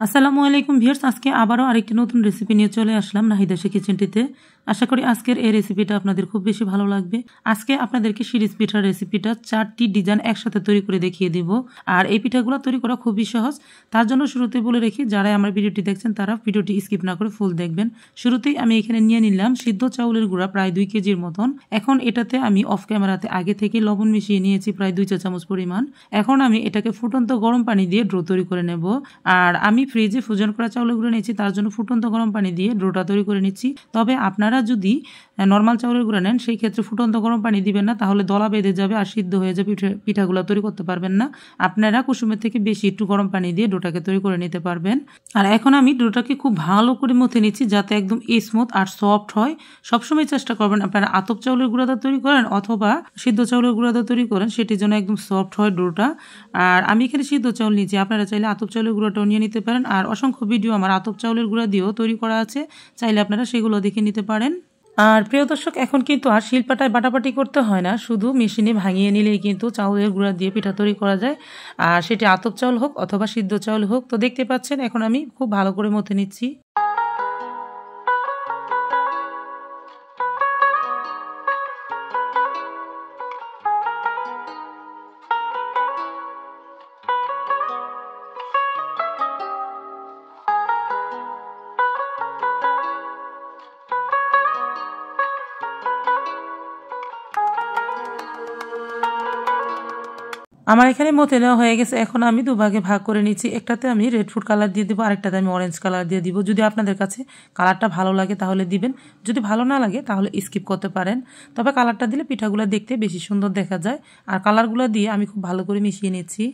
আসসালামু আলাইকুম ভিউয়ার্স, আজকে আবারও আরেকটি নতুন রেসিপি নিয়ে চলে আসলাম নাহিদাসী কিচেনটিতে। আশা করি আজকের এই রেসিপিটা আপনাদের খুব বেশি ভালো লাগবে। আজকে আপনাদেরকে শিরিষ পিঠার রেসিপিটা 4টি ডিজাইন একসাথে তৈরি করে দেখিয়ে দিব। আর এই পিঠাগুলো তৈরি করা খুবই সহজ। তার জন্য শুরুতে বলে রেখি, যারা আমার ভিডিওটি দেখছেন তারা ভিডিওটি স্কিপ না করে ফুল দেখবেন। শুরুতেই আমি এখানে নিয়ে নিলাম সিদ্ধ চাউলের গুঁড়া প্রায় 2 কেজির মতন। এখন এটাতে আমি অফ ক্যামেরাতে আগে থেকে লবণ মিশিয়ে নিয়েছি প্রায় 2 চা চামচ পরিমাণ। এখন আমি এটাকে ফুটন্ত গরম পানি দিয়ে ডো তৈরি করে নেব। আর আমি ফ্রিজে ফ্রোজেন করা চাউলের গুঁড়া নিয়েছি, তার জন্য ফুটন্ত গরম পানি দিয়ে ডোটা তৈরি করে নিচ্ছি। তবে আপনারা যদি নর্মাল চাউলের গুঁড়া নেন সেই ক্ষেত্রে ফুটন্ত গরম পানি দিবেন না, তাহলে দলা বেঁধে যাবে আর সিদ্ধ হয়ে যাবে, পিঠাগুলো তৈরি করতে পারবেন না। আপনারা কুসুমের থেকে বেশি একটু গরম পানি দিয়ে ডোটাকে তৈরি করে নিতে পারবেন। আর এখন আমি ডোটাকে খুব ভালো করে মথে নিচ্ছি যাতে একদম স্মুথ আর সফট হয়। সবসময় চেষ্টা করবেন আপনারা আতপ চাউলের গুঁড়া দিয়ে তৈরি করেন অথবা সিদ্ধ চাউলের গুঁড়া দিয়ে তৈরি করেন, সেটির জন্য একদম সফট হয় ডোটা। আর আমি এখানে সিদ্ধ চাউল নিয়েছি, আপনারা চাইলে আতপ চাউলের গুঁড়াটাও নিয়ে নিতে পারেন। আর অসংখ্য ভিডিও আমার আতপ চাউলের গুঁড়া দিয়েও তৈরি করা আছে, চাইলে আপনারা সেগুলো দেখে নিতে পারেন। আর প্রিয় দর্শক, এখন কিন্তু আর শিলপাটায় বাটাবাটি করতে হয় না, শুধু মেশিনে ভাঙিয়ে নিলেই কিন্তু চাউলের গুঁড়া দিয়ে পিঠা তৈরি করা যায়। আর সেটি আতপ চাউল হোক অথবা সিদ্ধ চাউল হোক। তো দেখতে পাচ্ছেন এখন আমি খুব ভালো করে মথে নিচ্ছি। আমার এখানে মথে নেওয়া হয়ে গেছে। এখন আমি দুভাগে ভাগ করে নিচ্ছি। একটাতে আমি রেড ফুড কালার দিয়ে দিব, আরেকটাতে আমি অরেঞ্জ কালার দিয়ে দিব। যদি আপনাদের কাছে কালারটা ভালো লাগে তাহলে দিবেন, যদি ভালো না লাগে তাহলে স্কিপ করতে পারেন। তবে কালারটা দিলে পিঠাগুলো দেখতে বেশি সুন্দর দেখা যায়। আর কালারগুলো দিয়ে আমি খুব ভালো করে মিশিয়ে নিচ্ছি।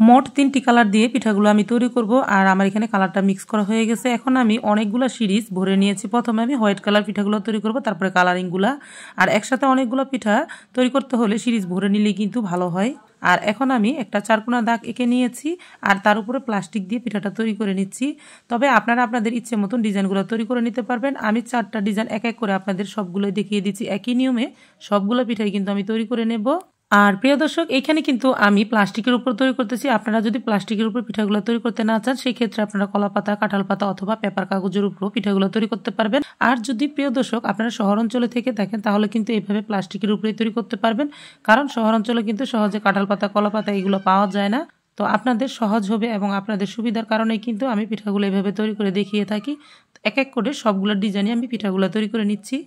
মোট 3টি কালার দিয়ে পিঠাগুলো আমি তৈরি করব। আর আমার এখানে কালারটা মিক্স করা হয়ে গেছে। এখন আমি অনেকগুলো সিরিজ ভরে নিয়েছি। প্রথমে আমি হোয়াইট কালার পিঠাগুলো তৈরি করব, তারপরে কালারিংগুলা। আর একসাথে অনেকগুলো পিঠা তৈরি করতে হলে সিরিজ ভরে নিলেই কিন্তু ভালো হয়। আর এখন আমি একটা চারকোনা দাগ এঁকে নিয়েছি আর তার উপরে প্লাস্টিক দিয়ে পিঠাটা তৈরি করে নিচ্ছি। তবে আপনারা আপনাদের ইচ্ছে মতন ডিজাইনগুলো তৈরি করে নিতে পারবেন। আমি 4টা ডিজাইন এক এক করে আপনাদের সবগুলোই দেখিয়ে দিচ্ছি। একই নিয়মে সবগুলো পিঠাই কিন্তু আমি তৈরি করে নেব। আর প্রিয় দর্শক, এখানে কিন্তু আমি প্লাস্টিকের উপর তৈরি করতেছি। আপনারা যদি প্লাস্টিকের উপর পিঠাগুলো তৈরি করতে না চান সেই ক্ষেত্রে আপনারা কলা পাতা, কাঁঠাল পাতা অথবা পেপার কাগজের উপর পিঠাগুলো তৈরি করতে পারবেন। আর যদি প্রিয় দর্শক আপনারা শহর অঞ্চলে থেকে থাকেন তাহলে কিন্তু এইভাবে প্লাস্টিকের উপরে তৈরি করতে পারবেন, কারণ শহর অঞ্চলে কিন্তু সহজে কাঁঠাল পাতা, কলা পাতা এগুলো পাওয়া যায় না। তো আপনাদের সহজ হবে এবং আপনাদের সুবিধার কারণে কিন্তু আমি পিঠাগুলো এভাবে তৈরি করে দেখিয়ে থাকি। এক এক করে সবগুলো ডিজাইনে আমি পিঠাগুলো তৈরি করে নিচ্ছি।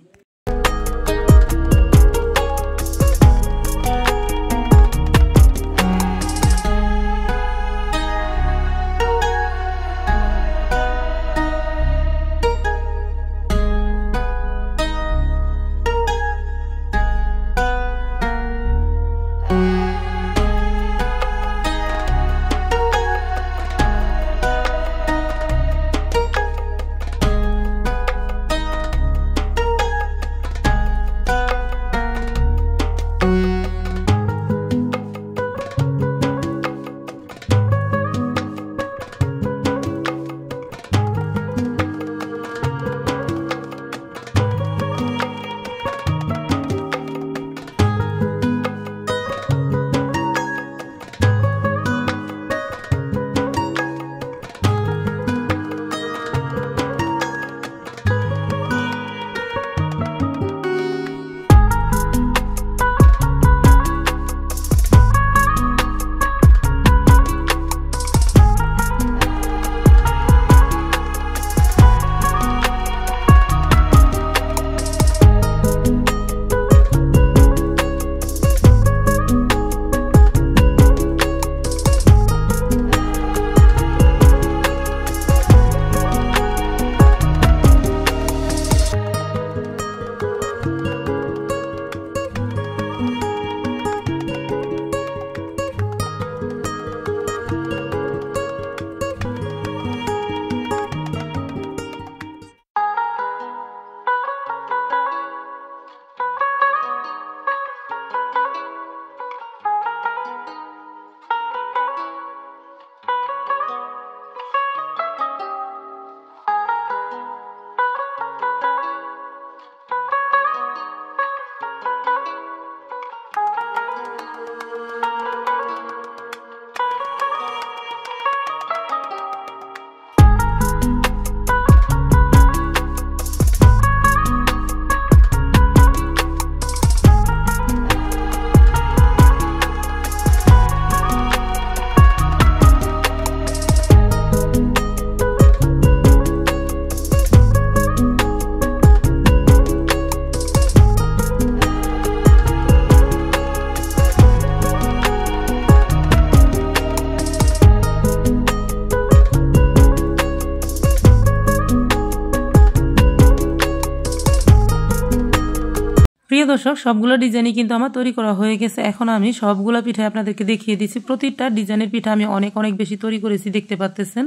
প্রিয় দর্শক, সবগুলো ডিজাইনই কিন্তু আমার তৈরি করা হয়ে গেছে। এখন আমি সবগুলো পিঠা আপনাদেরকে দেখিয়ে দিচ্ছি। প্রতিটা ডিজাইনের পিঠা আমি অনেক বেশি তৈরি করেছি, দেখতে পাচ্ছেন।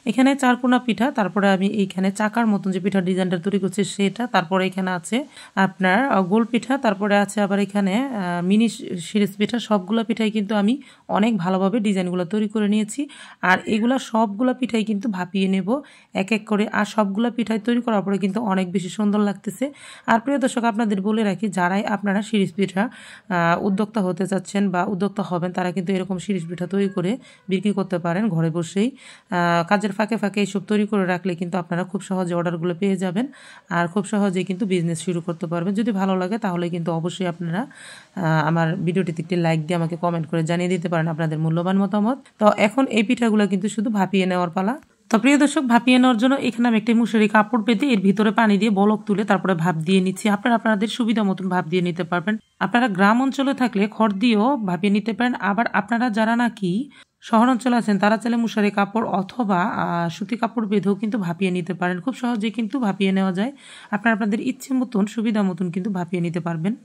এখানে চারকোনা পিঠা, তারপরে আমি এইখানে চাকার মতন যে পিঠার ডিজাইনটা তৈরি করছি সেটা, তারপরে এখানে আছে আপনার গোল পিঠা, তারপরে আছে আবার এখানে মিনি সিরিজ পিঠা। সবগুলো পিঠাই কিন্তু আমি অনেক ভালোভাবে ডিজাইনগুলো তৈরি করে নিয়েছি। আর এগুলা সবগুলো পিঠাই কিন্তু ভাপিয়ে নেব এক এক করে। আর সবগুলো পিঠাই তৈরি করার পরে কিন্তু অনেক বেশি সুন্দর লাগতেছে। আর প্রিয় দর্শক, আপনাদের বলে রাখি, যারাই আপনারা সিরিজ পিঠা উদ্যোক্তা হতে চাচ্ছেন বা উদ্যোক্তা হবেন, তারা কিন্তু এরকম সিরিজ পিঠা তৈরি করে বিক্রি করতে পারেন ঘরে বসেই। কাজের ফাঁকে ফাঁকে এইসব তৈরি করে রাখলে কিন্তু আপনারা খুব সহজে অর্ডারগুলো পেয়ে যাবেন আর খুব সহজেই কিন্তু বিজনেস শুরু করতে পারবেন। যদি ভালো লাগে তাহলে কিন্তু অবশ্যই আপনারা আমার ভিডিওটিতে একটি লাইক দিয়ে আমাকে কমেন্ট করে জানিয়ে দিতে পারেন আপনাদের মূল্যবান মতামত। তো এখন এই পিঠাগুলো কিন্তু শুধু ভাপিয়ে নেওয়ার পালা। তো প্রিয় দর্শক, ভাপিয়ে নেওয়ার জন্য এখানে আমি একটা মশারি কাপড় পেতে এর ভিতরে পানি দিয়ে বলক তুলে তারপরে ভাপ দিয়ে নিচ্ছি। আপনারা আপনাদের সুবিধা মতন ভাপ দিয়ে নিতে পারবেন। আপনারা গ্রাম অঞ্চলে থাকলে খড় দিয়েও ভাপিয়ে নিতে পারেন। আবার আপনারা যারা নাকি শহর অঞ্চলে আছেন, তারা চাইলে মশারি কাপড় অথবা সুতি কাপড় বেঁধেও কিন্তু ভাপিয়ে নিতে পারেন। খুব সহজেই কিন্তু ভাপিয়ে নেওয়া যায়। আপনারা আপনাদের ইচ্ছে মতন সুবিধা মতন কিন্তু ভাপিয়ে নিতে পারবেন।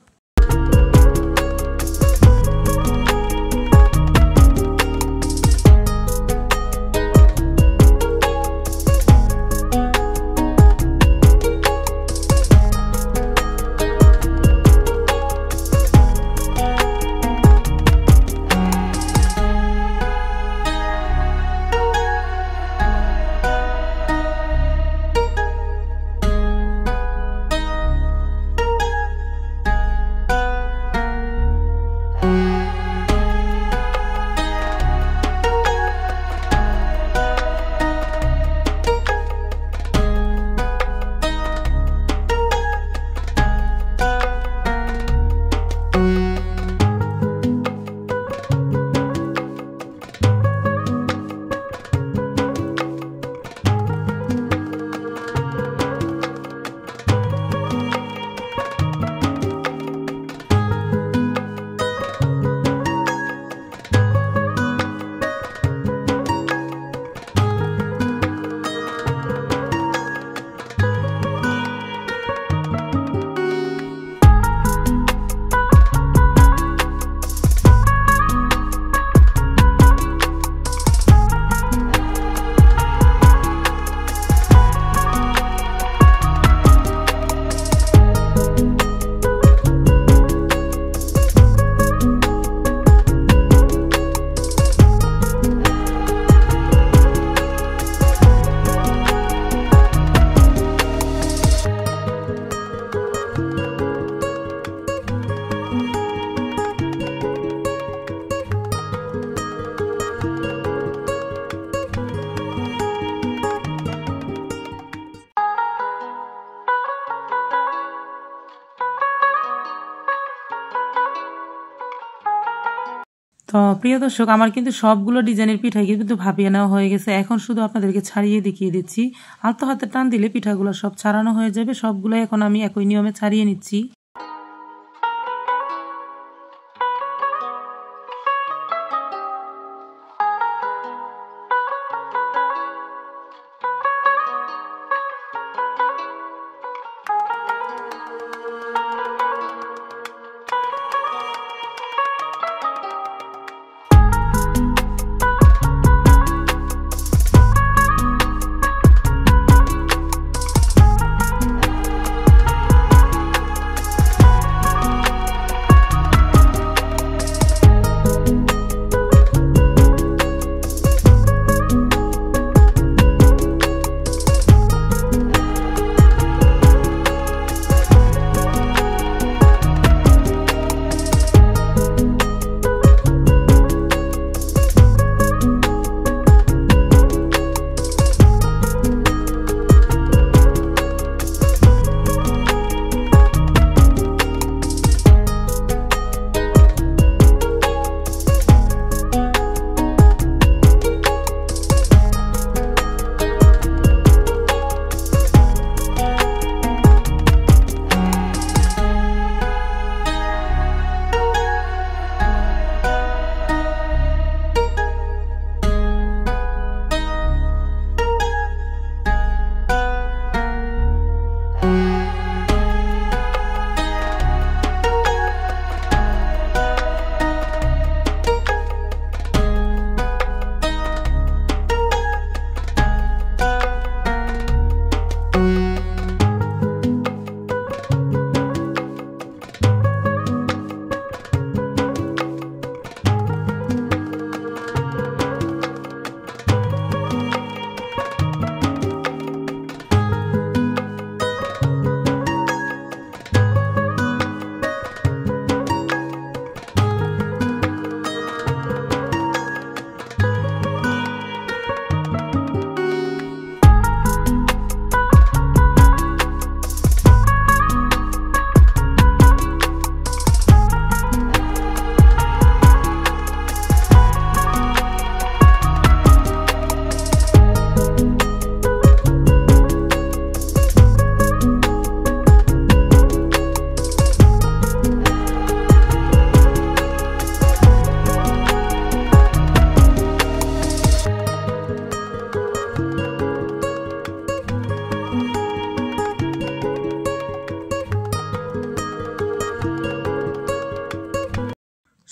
তো প্রিয় দর্শক, আমার কিন্তু সবগুলো ডিজাইনের পিঠাই কিন্তু ভাপিয়ে নেওয়া হয়ে গেছে। এখন শুধু আপনাদেরকে ছাড়িয়ে দেখিয়ে দিচ্ছি। আলতো হাতে টান দিলে পিঠাগুলো সব ছাড়ানো হয়ে যাবে। সবগুলো এখন আমি একই নিয়মে ছাড়িয়ে নিচ্ছি।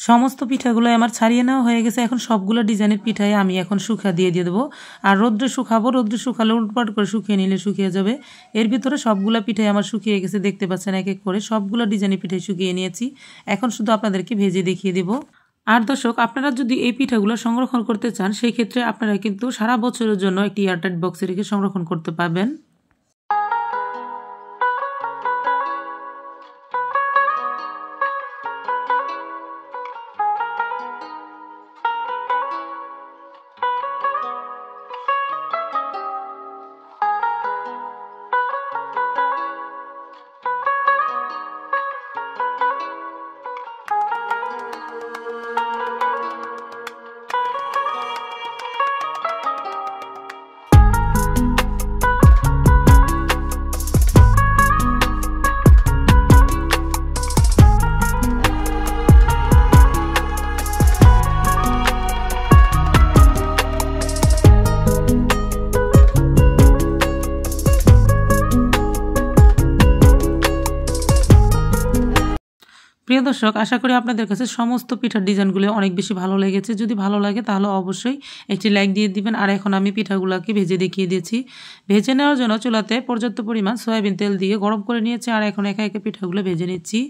সমস্ত পিঠাগুলো আমার ছাড়িয়ে নেওয়া হয়ে গেছে। এখন সবগুলো ডিজাইনের পিঠায় আমি এখন শুকা দিয়ে দেবো, আর রোদ্রে শুকাবো। রোদ্রে শুকালে উল্টপাট করে শুকিয়ে নিলে শুকিয়ে যাবে। এর ভিতরে সবগুলো পিঠাই আমার শুকিয়ে গেছে, দেখতে পাচ্ছেন এক এক করে সবগুলো ডিজাইনের পিঠাই শুকিয়ে নিয়েছি। এখন শুধু আপনাদেরকে ভেজে দেখিয়ে দেবো। আর দর্শক, আপনারা যদি এই পিঠাগুলো সংরক্ষণ করতে চান সেই ক্ষেত্রে আপনারা কিন্তু সারা বছরের জন্য একটি এয়ারটাইট বক্সে রেখে সংরক্ষণ করতে পারবেন। প্রিয় দর্শক, আশা করি আপনাদের কাছে সমস্ত পিঠার ডিজাইনগুলো অনেক বেশি ভালো লেগেছে। যদি ভালো লাগে তাহলে অবশ্যই একটি লাইক দিয়ে দিবেন। আর এখন আমি পিঠাগুলোকে ভেজে দেখিয়ে দিয়েছি। ভেজে নেওয়ার জন্য চুলাতে পর্যাপ্ত পরিমাণ সয়াবিন তেল দিয়ে গরম করে নিয়েছি, আর এখন একা একা পিঠাগুলো ভেজে নিচ্ছি।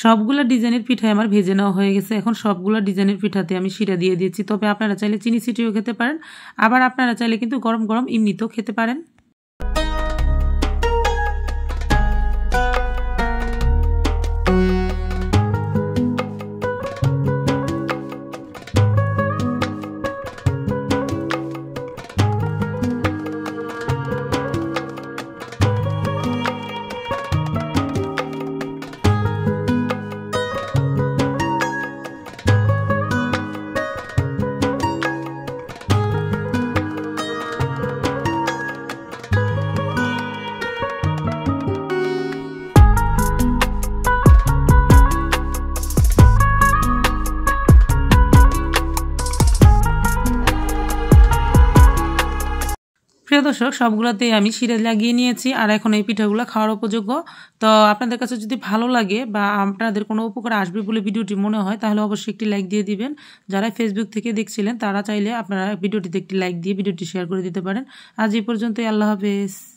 সবগুলো ডিজাইনের পিঠাই আমার ভেজে নেওয়া হয়ে গেছে। এখন সবগুলো ডিজাইনের পিঠাতে আমি শিরা দিয়ে দিয়েছি। তবে আপনারা চাইলে চিনি ছিটিয়েও খেতে পারেন, আবার আপনারা চাইলে কিন্তু গরম গরম এমনিতেও খেতে পারেন। প্রিয় দর্শক, সবগুলোতেই আমি শিরা লাগিয়ে নিয়েছি, আর এখন এই পিঠাগুলো খাওয়ার উপযোগ্য। তো আপনাদের কাছে যদি ভালো লাগে বা আপনাদের কোনো উপকার আসবে বলে ভিডিওটি মনে হয় তাহলে অবশ্যই একটি লাইক দিয়ে দিবেন। যারা ফেসবুক থেকে দেখছিলেন তারা চাইলে আপনারা ভিডিওটিতে একটি লাইক দিয়ে ভিডিওটি শেয়ার করে দিতে পারেন। আজ এই পর্যন্তই, আল্লাহ হাফেজ।